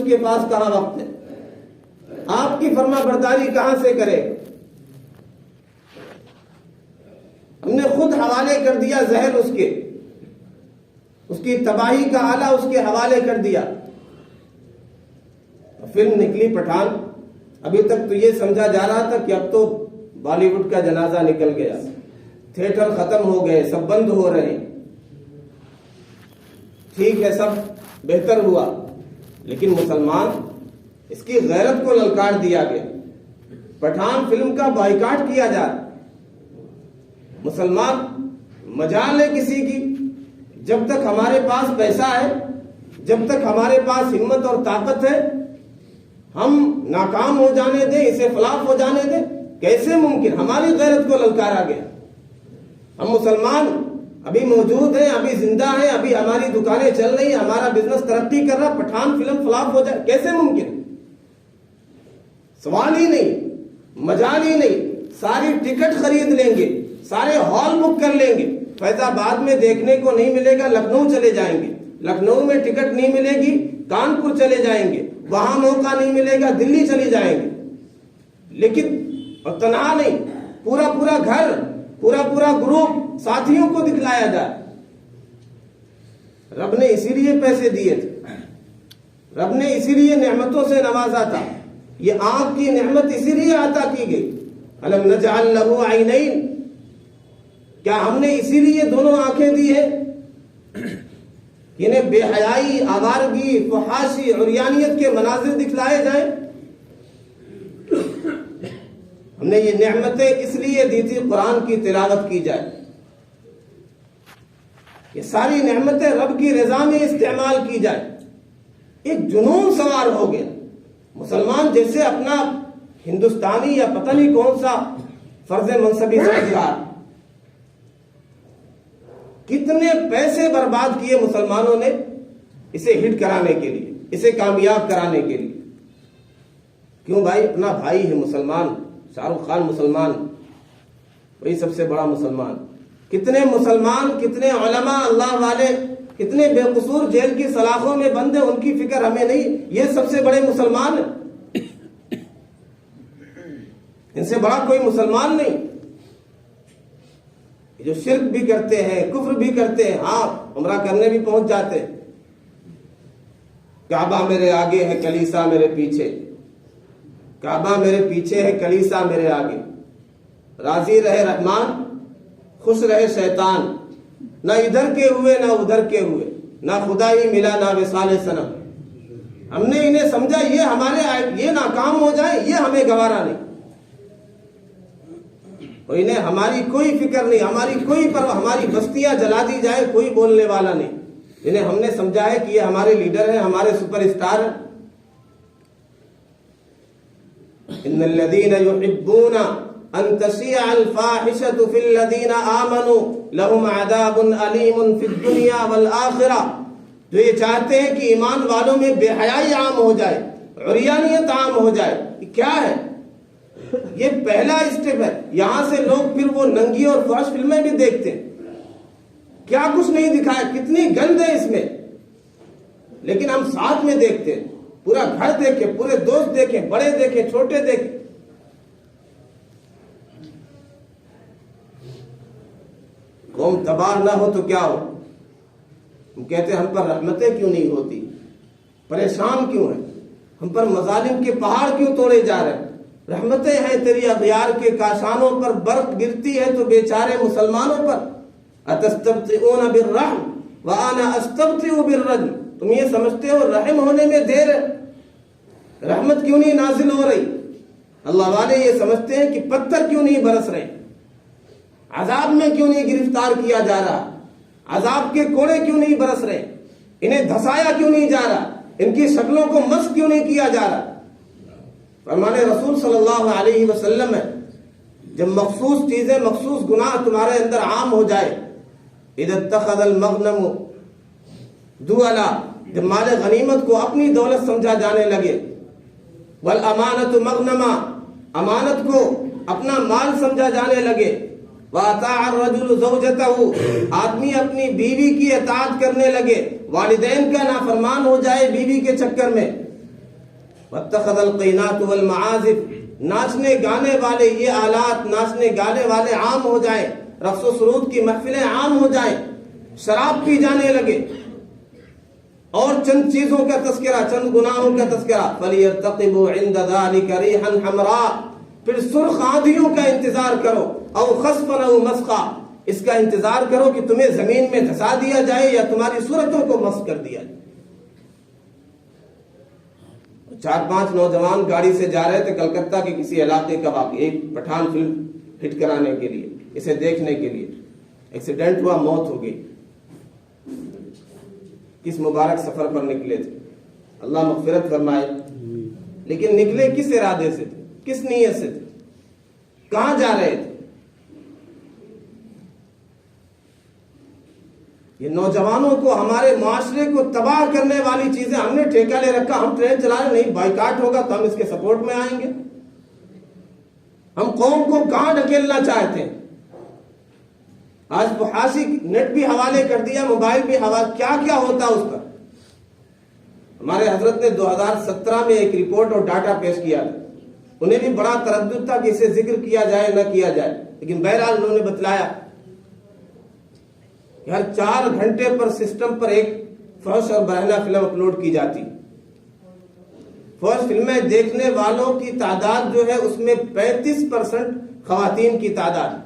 کے پاس کہاں وقت ہے؟ آپ کی فرما برداری کہاں سے کرے؟ ہم نے خود حوالے کر دیا زہر اس کی تباہی کا آلہ اس کے حوالے کر دیا. فلم نکلی پٹھان، ابھی تک تو یہ سمجھا جا رہا تھا کہ اب تو بالی ووڈ کا جنازہ نکل گیا، تھیٹر ختم ہو گئے، سب بند ہو رہے ہیں. ٹھیک ہے، سب بہتر ہوا، لیکن مسلمان اس کی غیرت کو للکار دیا گیا. پٹھان فلم کا بائیکاٹ کیا جا رہا. مسلمان مجال ہے کسی کی؟ جب تک ہمارے پاس پیسہ ہے، جب تک ہمارے پاس ہمت اور طاقت ہے، ہم ناکام ہو جانے دیں، اسے فلاپ ہو جانے دیں؟ کیسے ممکن؟ ہماری غیرت کو للکارا گیا. ہم مسلمان ابھی موجود ہیں، ابھی زندہ ہیں، ابھی ہماری دکانیں چل رہی ہیں، ہمارا بزنس ترقی کر رہا، پٹھان فلم فلاپ ہو جائے، کیسے ممکن؟ سوال ہی نہیں، مجال ہی نہیں. ساری ٹکٹ خرید لیں گے، سارے ہال بک کر لیں گے، فیض آباد میں دیکھنے کو نہیں ملے گا، لکھنؤ چلے جائیں گے. لکھنؤ میں ٹکٹ نہیں ملے گی، کانپور چلے جائیں گے. وہاں موقع نہیں ملے گا، دلی چلی جائیں گے. لیکن اور تنہا نہیں، پورا گھر، پورا گروپ ساتھیوں کو دکھلایا جائے. رب نے اسی لیے پیسے دیے تھے، رب نے اسی لیے نعمتوں سے نوازا تھا. یہ آنکھ کی نعمت اسی لیے عطا کی گئی. الم نجعل لہ عینین، کیا ہم نے اسی لیے دونوں آنکھیں دی ہیں؟ انہیں بے حیائی، آوارگی، فحاشی، عریانیت کے مناظر دکھلائے جائیں؟ ہم نے یہ نعمتیں اس لیے دی تھی قرآن کی تلاوت کی جائے. یہ ساری نعمتیں رب کی رضا میں استعمال کی جائے. ایک جنون سوار ہو گیا. مسلمان جیسے اپنا ہندوستانی یا پتہ نہیں کون سا فرض منصبی سمجھ رہا. کتنے پیسے برباد کیے مسلمانوں نے اسے ہٹ کرانے کے لیے، اسے کامیاب کرانے کے لیے. کیوں بھائی؟ اپنا بھائی ہے مسلمان. شاہ رخ خان مسلمان، وہی سب سے بڑا مسلمان. کتنے مسلمان، کتنے علماء اللہ والے، کتنے بے قصور جیل کی سلاخوں میں بند ہیں، ان کی فکر ہمیں نہیں. یہ سب سے بڑے مسلمان ہیں، ان سے بڑا کوئی مسلمان نہیں. جو شرک بھی کرتے ہیں، کفر بھی کرتے ہیں، ہاں عمرہ کرنے بھی پہنچ جاتے ہیں. کعبہ میرے آگے ہے، کلیسا میرے پیچھے. کعبہ میرے پیچھے ہے، کلیسا میرے آگے. راضی رہے رحمان، خوش رہے شیطان. نہ ادھر کے ہوئے نہ ادھر کے ہوئے، نہ خدا ہی ملا نہ وصال صنم. ہم نے انہیں سمجھا یہ ہمارے، یہ ناکام ہو جائے یہ ہمیں گوارا نہیں. اور انہیں ہماری کوئی فکر نہیں، ہماری کوئی پرواہ. ہماری بستیاں جلا دی جائے کوئی بولنے والا نہیں. انہیں ہم نے سمجھا ہے کہ یہ ہمارے لیڈر ہیں، ہمارے سپر اسٹار ہیں. ان الذين يحبون ان تشيع الفاحشة في الذين آمنوا لهم عذاب أليم في الدنيا والآخرة. جو یہ چاہتے ہیں کہ ایمان والوں میں بے حیائی عام ہو جائے، عریانیت عام ہو جائے. یہ کیا ہے؟ یہ پہلا اسٹیپ ہے. یہاں سے لوگ پھر وہ ننگی اور فحش فلمیں بھی دیکھتے ہیں. کیا کچھ نہیں دکھایا، کتنی گند ہے اس میں، لیکن ہم ساتھ میں دیکھتے ہیں. پورا گھر دیکھیں، پورے دوست دیکھیں، بڑے دیکھیں، چھوٹے دیکھیں. قوم تباہ نہ ہو تو کیا ہو؟ ہم کہتے ہیں ہم پر رحمتیں کیوں نہیں ہوتی، پریشان کیوں ہیں، ہم پر مظالم کے پہاڑ کیوں توڑے جا رہے ہیں. رحمتیں ہیں تیری اغیار کے کاشانوں پر، برق گرتی ہے تو بیچارے مسلمانوں پر. اتستبطئون بالرحم وانا استبطئ بالرجم. تم یہ سمجھتے ہو رحم ہونے میں دیر ہے، رحمت کیوں نہیں نازل ہو رہی؟ اللہ والے یہ سمجھتے ہیں کہ پتھر کیوں نہیں برس رہے، عذاب میں کیوں نہیں گرفتار کیا جا رہا، عذاب کے کوڑے کیوں نہیں برس رہے، انہیں دھسایا کیوں نہیں جا رہا، ان کی شکلوں کو مسخ کیوں نہیں کیا جا رہا. فرمانے رسول صلی اللہ علیہ وسلم ہے جب مخصوص چیزیں، مخصوص گناہ تمہارے اندر عام ہو جائے، اذا اتخذ المغنم دولا، جب مال غنیمت کو اپنی دولت سمجھا جانے لگے، والامانت مغنما، امانت کو اپنا مال سمجھا جانے لگے، واطاع الرجل زوجته، آدمی اپنی بیوی کی اطاعت کرنے لگے، والدین کا نافرمان ہو جائے بیوی کے چکر میں، واتخذ القینات والمعازف، ناچنے گانے والے یہ آلات، ناچنے گانے والے عام ہو جائیں، رقص و سرود کی محفلیں عام ہو جائیں، شراب پی جانے لگے، اور چند چیزوں کا تذکرہ، چند گناہوں کا تذکرہ، فَلْيَرْتَقِبُوا عِنْدَ ذَلِكَ رِيحًا حَمْرَاءَ، پھر سرخ آندھیوں کا انتظار کرو، او خسفا او مسخا، اس کا انتظار کرو کہ تمہیں زمین میں دھسا دیا جائے یا تمہاری صورتوں کو مسخ کر دیا جائے۔ 4-5 نوجوان گاڑی سے جا رہے تھے کلکتہ کے کسی علاقے کا واقعہ، ایک پٹھان فلم ہٹ کرانے کے لیے، اسے دیکھنے کے لیے، ایکسیڈنٹ ہوا، موت ہو گئی۔ کس مبارک سفر پر نکلے تھے، اللہ مغفرت فرمائے، لیکن نکلے کس ارادے سے تھے، کس نیت سے تھے، کہاں جا رہے تھے؟ یہ نوجوانوں کو، ہمارے معاشرے کو تباہ کرنے والی چیزیں ہم نے ٹھیکہ لے رکھا، ہم ٹرین چلا رہے، نہیں بائیکاٹ ہوگا تو ہم اس کے سپورٹ میں آئیں گے۔ ہم قوم کو کہاں ڈھکیلنا چاہتے ہیں؟ آج بحاثی نیٹ بھی حوالے کر دیا، موبائل بھی حوالے، کیا کیا ہوتا اس پر۔ ہمارے حضرت نے 2017 میں ایک رپورٹ اور ڈاٹا پیش کیا تھا، انہیں بھی بڑا تردد تھا کہ اسے ذکر کیا جائے نہ کیا جائے، لیکن بہرحال انہوں نے بتلایا کہ ہر 4 گھنٹے پر سسٹم پر ایک فحش اور برہنہ فلم اپلوڈ کی جاتی۔ فحش فلمیں دیکھنے والوں کی تعداد جو ہے اس میں 35% خواتین کی تعداد،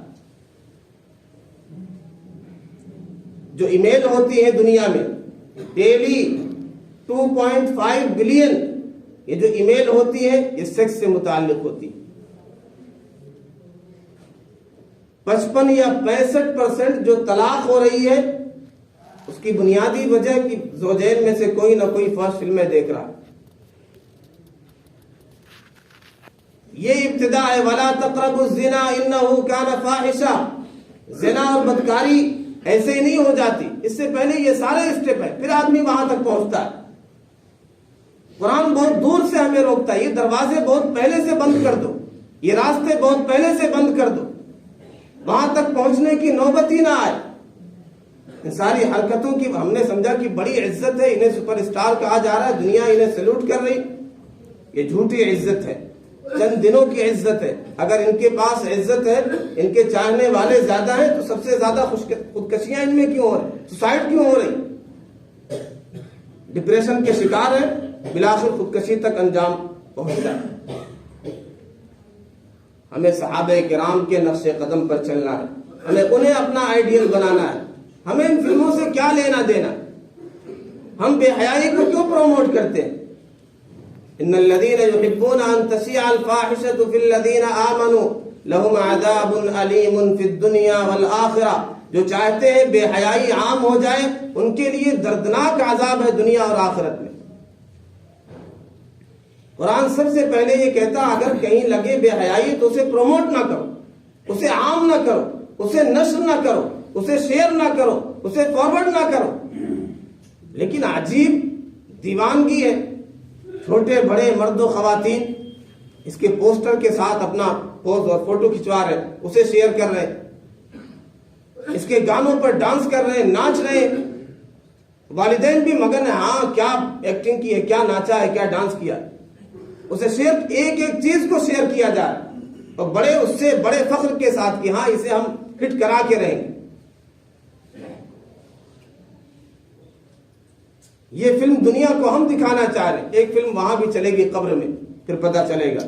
جو ای میل ہوتی ہے دنیا میں ڈیلی 2.5 بلین، یہ جو ای میل ہوتی ہے یہ سیکس سے متعلق ہوتی ہے۔ 55 یا 65% جو طلاق ہو رہی ہے اس کی بنیادی وجہ کہ زوجین میں سے کوئی نہ کوئی فحش فلمیں دیکھ رہا۔ یہ ابتدا ہے، وَلَا تَقْرَبُوا الزِّنَا إِنَّهُ كَانَ فَاحِشًا۔ زنا اور بدکاری ایسے ہی نہیں ہو جاتی، اس سے پہلے یہ سارے اسٹیپ ہیں، پھر آدمی وہاں تک پہنچتا ہے۔ قرآن بہت دور سے ہمیں روکتا ہے، یہ دروازے بہت پہلے سے بند کر دو، یہ راستے بہت پہلے سے بند کر دو، وہاں تک پہنچنے کی نوبت ہی نہ آئے۔ ان ساری حرکتوں کی ہم نے سمجھا کہ بڑی عزت ہے، انہیں سپر اسٹار کہا جا رہا ہے، دنیا انہیں سیلوٹ کر رہی، یہ جھوٹی عزت ہے، چند دنوں کی عزت ہے۔ اگر ان کے پاس عزت ہے، ان کے چاہنے والے زیادہ ہیں، تو سب سے زیادہ خودکشیاں ان میں کیوں ہو رہی، سوسائڈ کیوں ہو رہی؟ ڈپریشن کے شکار ہیں، بلاخر خودکشی تک انجام پہنچتا ہے۔ ہمیں صحابہ کرام کے نقش قدم پر چلنا ہے، ہمیں انہیں اپنا آئیڈیل بنانا ہے۔ ہمیں ان فلموں سے کیا لینا دینا؟ ہم بے حیائی کو کیوں پروموٹ کرتے ہیں؟ ان الذين يحبون ان تشيع الفاحشة في الذين آمنوا لهم عذاب أليم في الدنيا والآخرة، جو چاہتے ہیں بے حیائی عام ہو جائے ان کے لیے دردناک عذاب ہے دنیا اور آخرت میں۔ قرآن سب سے پہلے یہ کہتا اگر کہیں لگے بے حیائی تو اسے پروموٹ نہ کرو، اسے عام نہ کرو، اسے نشر نہ کرو، اسے شیئر نہ کرو، اسے فارورڈ نہ کرو۔ لیکن عجیب دیوانگی ہے، چھوٹے بڑے مرد و خواتین اس کے پوسٹر کے ساتھ اپنا پوز اور فوٹو کھنچوا رہے، اسے شیئر کر رہے، اس کے گانوں پر ڈانس کر رہے، ناچ رہے۔ والدین بھی مگن ہے، ہاں کیا ایکٹنگ کی ہے، کیا ناچا ہے، کیا ڈانس کیا ہے، اسے شیئر، ایک ایک چیز کو شیئر کیا جائے، اور بڑے اس سے بڑے فخر کے ساتھ کہ ہاں اسے ہم ہٹ کرا کے رہیں گے۔ یہ فلم دنیا کو ہم دکھانا چاہ رہے ہیں، ایک فلم وہاں بھی چلے گی قبر میں، پھر پتہ چلے گا۔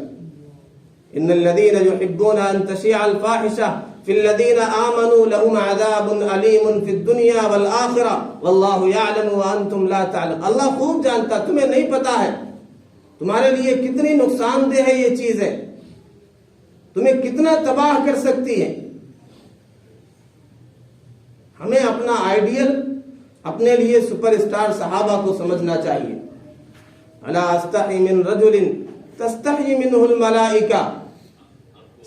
ان الذين يحبون ان تشيع الفاحشة في الذين آمنوا لهم عذاب أليم في الدنيا والآخرة والله يعلم وأنتم لا تعلمون۔ اللہ خوب جانتا، تمہیں نہیں پتا ہے تمہارے لیے کتنی نقصان دہ ہے یہ چیز ہے، تمہیں کتنا تباہ کر سکتی ہے۔ ہمیں اپنا آئیڈیل، اپنے لیے سپر اسٹار صحابہ کو سمجھنا چاہیے۔ الا استحی من رجل تستحی منہ الملائکہ،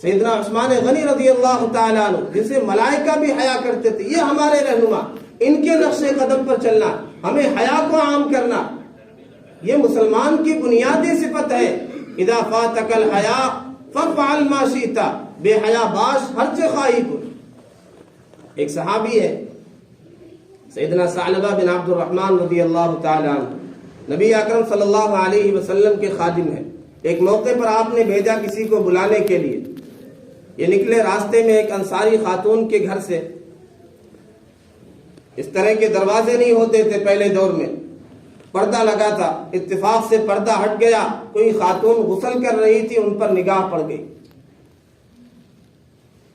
سیدنا عثمان غنی رضی اللہ تعالیٰ عنہ جن سے ملائکہ بھی حیا کرتے تھے، یہ ہمارے رہنما، ان کے نقش قدم پر چلنا، ہمیں حیا کو عام کرنا، یہ مسلمان کی بنیادی صفت ہے۔ اذا فاتک الحیاء فافعل ما شئت، بے حیا باش ہر چه خواہی کن۔ ایک صحابی ہے سیدنا ثعلبہ بن عبد الرحمن رضی اللہ تعالیٰ عنہ، نبی اکرم صلی اللہ علیہ وسلم کے خادم ہیں. ایک موقع پر آپ نے بھیجا کسی کو بلانے کے لیے. یہ نکلے راستے میں ایک انصاری خاتون کے گھر سے. اس طرح کے دروازے نہیں ہوتے تھے پہلے دور میں, پردہ لگا تھا. اتفاق سے پردہ ہٹ گیا, کوئی خاتون غسل کر رہی تھی, ان پر نگاہ پڑ گئی.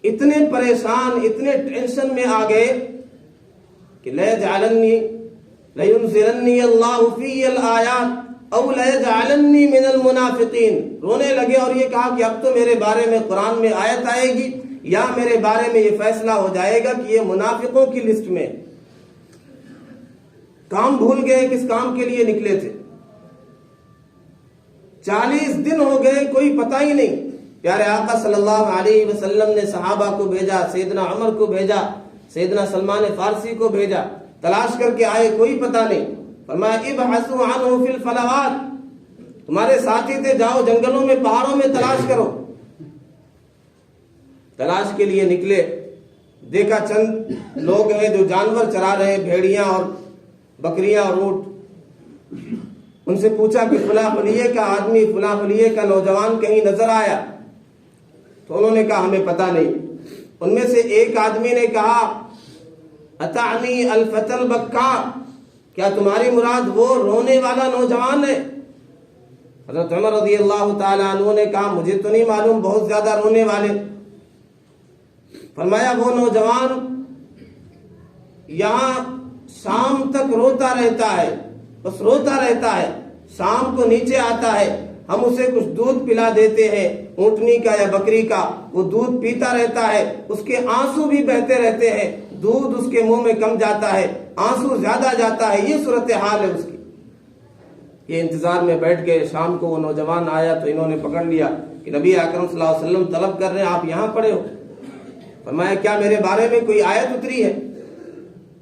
اتنے پریشان, اتنے ٹینشن میں آ گئے کہ لَيُنزِلَنِّي اللَّهُ فِيَّ الْآيَاتِ أَوْ لَيَجْعَلَنِّي مِنَ الْمُنَافِقِينَ. رونے لگے اور یہ کہا کہ اب تو میرے بارے میں قرآن میں آیت آئے گی یا میرے بارے میں یہ فیصلہ ہو جائے گا کہ یہ منافقوں کی لسٹ میں. کام بھول گئے کس کام کے لیے نکلے تھے. 40 دن ہو گئے, کوئی پتہ ہی نہیں. پیارے آقا صلی اللہ علیہ وسلم نے صحابہ کو بھیجا, سیدنا عمر کو بھیجا, سیدنا سلمان فارسی کو بھیجا, تلاش کر کے آئے, کوئی پتہ نہیں. فرمایا ابحثوا عنہ فی الفلوات, تمہارے ساتھی تھے, جاؤ جنگلوں میں پہاڑوں میں تلاش کرو. تلاش کے لیے نکلے, دیکھا چند لوگ ہیں جو جانور چرا رہے, بھیڑیاں اور بکریاں اور اونٹ. ان سے پوچھا کہ فلاں حلیے کا آدمی, فلاں حلیے کا نوجوان کہیں نظر آیا؟ تو انہوں نے کہا ہمیں پتہ نہیں. ان میں سے ایک آدمی نے کہا اتعنی الفتى البکا, کیا تمہاری مراد وہ رونے والا نوجوان ہے؟ حضرت عمر رضی اللہ تعالیٰ عنہ نے کہا مجھے تو نہیں معلوم بہت زیادہ رونے والے. فرمایا وہ نوجوان یہاں شام تک روتا رہتا ہے, بس روتا رہتا ہے. شام کو نیچے آتا ہے, ہم اسے کچھ دودھ پلا دیتے ہیں, اونٹنی کا یا بکری کا, وہ دودھ پیتا رہتا ہے, اس کے آنسو بھی بہتے رہتے ہیں, دودھ اس کے منہ میں کم جاتا ہے, آنسو زیادہ جاتا ہے, یہ صورتحال ہے اس کی. یہ انتظار میں بیٹھ گئے. شام کو وہ نوجوان آیا تو انہوں نے پکڑ لیا کہ نبی اکرم صلی اللہ علیہ وسلم طلب کر رہے ہیں, آپ یہاں پڑے ہو. فرمایا کیا میرے بارے میں کوئی آیت اتری ہے؟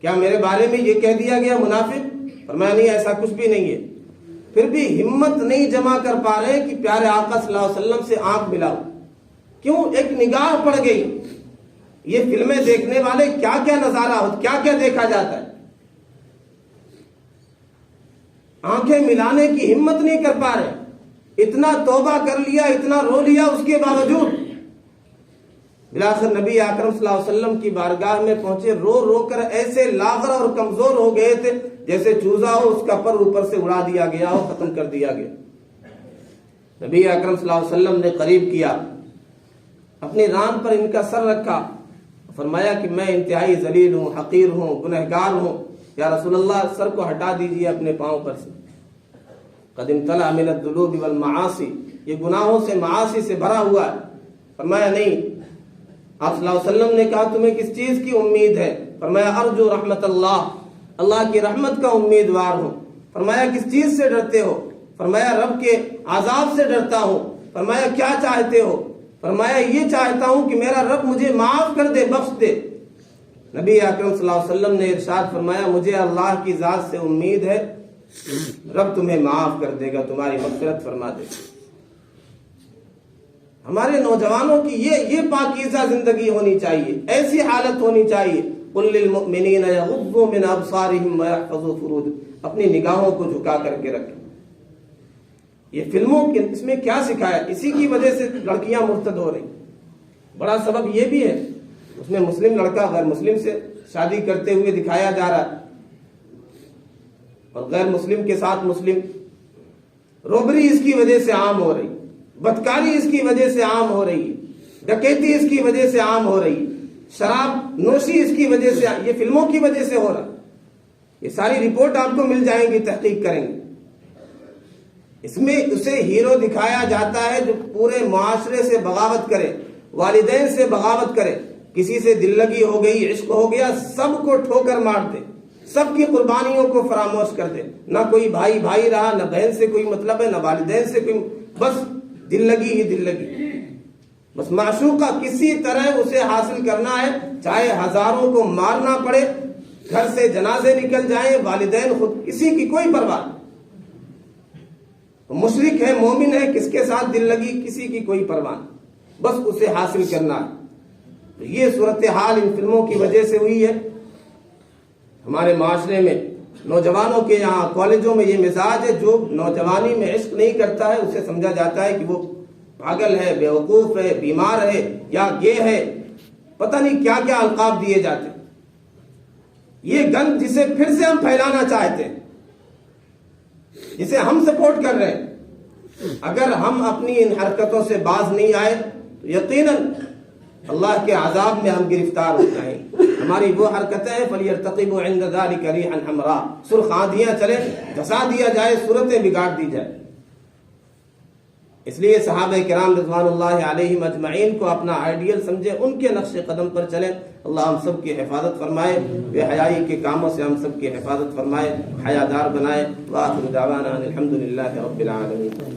کیا میرے بارے میں یہ کہہ دیا گیا منافق؟ فرمایا نہیں, ایسا کچھ بھی نہیں ہے. پھر بھی ہمت نہیں جمع کر پا رہے کہ پیارے آقا صلی اللہ علیہ وسلم سے آنکھ ملاؤ. کیوں؟ ایک نگاہ پڑ گئی. یہ فلمیں دیکھنے والے کیا کیا نظارہ ہو, کیا کیا دیکھا جاتا ہے. آنکھیں ملانے کی ہمت نہیں کر پا رہے. اتنا توبہ کر لیا, اتنا رو لیا, اس کے باوجود بلاخر نبی اکرم صلی اللہ علیہ وسلم کی بارگاہ میں پہنچے. رو رو کر ایسے لاغر اور کمزور ہو گئے تھے جیسے چوزا ہو, اس کا پر اوپر سے اڑا دیا گیا ہو, ختم کر دیا گیا. نبی اکرم صلی اللہ علیہ وسلم نے قریب کیا, اپنی ران پر ان کا سر رکھا, فرمایا کہ میں انتہائی ذلیل ہوں, حقیر ہوں, گنہگار ہوں. یا رسول اللہ سر کو ہٹا دیجئے اپنے پاؤں پر سے. قد امتلأ من الذنوب والمعاصی, یہ گناہوں سے, معاصی سے بھرا ہوا ہے. فرمایا نہیں. آپ صلی اللہ علیہ وسلم نے کہا تمہیں کس چیز کی امید ہے؟ فرمایا ارجو رحمت اللہ, اللہ کی رحمت کا امیدوار ہوں. فرمایا کس چیز سے ڈرتے ہو؟ فرمایا رب کے عذاب سے ڈرتا ہوں. فرمایا کیا چاہتے ہو؟ فرمایا یہ چاہتا ہوں کہ میرا رب مجھے معاف کر دے, بخش دے. نبی اکرم صلی اللہ علیہ وسلم نے ارشاد فرمایا مجھے اللہ کی ذات سے امید ہے, رب تمہیں معاف کر دے گا, تمہاری مغفرت فرما دے گا. ہمارے نوجوانوں کی یہ پاکیزہ زندگی ہونی چاہیے, ایسی حالت ہونی چاہیے. قل للمؤمنین یغضوا من ابصارهم ويحفظوا فروجهم, اپنی نگاہوں کو جھکا کر کے رکھیں. یہ فلموں کے اس میں کیا سکھایا؟ اسی کی وجہ سے لڑکیاں مرتد ہو رہی. بڑا سبب یہ بھی ہے, اس میں مسلم لڑکا غیر مسلم سے شادی کرتے ہوئے دکھایا جا رہا ہے, اور غیر مسلم کے ساتھ مسلم. روبری اس کی وجہ سے عام ہو رہی, بدکاری اس کی وجہ سے عام ہو رہی ہے, ڈکیتی اس کی وجہ سے عام ہو رہی, شراب نوشی اس کی وجہ سے, یہ فلموں کی وجہ سے ہو رہا. یہ ساری رپورٹ آپ کو مل جائیں گی, تحقیق کریں گے. اس میں اسے ہیرو دکھایا جاتا ہے جو پورے معاشرے سے بغاوت کرے, والدین سے بغاوت کرے, کسی سے دل لگی ہو گئی, عشق ہو گیا, سب کو ٹھوکر مار دے, سب کی قربانیوں کو فراموش کر دے. نہ کوئی بھائی بھائی رہا, نہ بہن سے کوئی مطلب ہے, نہ والدین سے کوئی, بس دل لگی ہی دل لگی. بس معشوقہ کسی طرح اسے حاصل کرنا ہے, چاہے ہزاروں کو مارنا پڑے, گھر سے جنازے نکل جائیں, والدین خود, کسی کی کوئی پرواہ. مشرک ہے, مومن ہے, کس کے ساتھ دل لگی, کسی کی کوئی پرواہ, بس اسے حاصل کرنا ہے. یہ صورتحال ان فلموں کی وجہ سے ہوئی ہے. ہمارے معاشرے میں نوجوانوں کے یہاں کالجوں میں یہ مزاج ہے، جو نوجوانی میں عشق نہیں کرتا ہے اسے سمجھا جاتا ہے کہ وہ پاگل ہے، بیوقوف ہے، بیمار ہے، یا یہ ہے، پتہ نہیں کیا کیا القاب دیے جاتے. یہ گند جسے پھر سے ہم پھیلانا چاہتے ہیں، جسے ہم سپورٹ کر رہے ہیں، اگر ہم اپنی ان حرکتوں سے باز نہیں آئے تو یقیناً اللہ کے عذاب میں ہم گرفتار ہو جائیں. ہماری وہ حرکتیں ہیں فَلْيَرْتَقِبُوا عِنْدَ ذَلِكَ رِيحًا حَمْرَاء، سرخ آندھیاں چلے، دھسا دیا جائے، صورتیں بگاڑ دی جائے. اس لیے صحابہ کرام رضوان اللہ علیہم اجمعین کو اپنا آئیڈیل سمجھے، ان کے نقش قدم پر چلیں. اللہ ہم سب کی حفاظت فرمائے، بے حیائی کے کاموں سے ہم سب کی حفاظت فرمائے، حیادار بنائے. وآخر دعوانا ان الحمد للہ رب العالمین.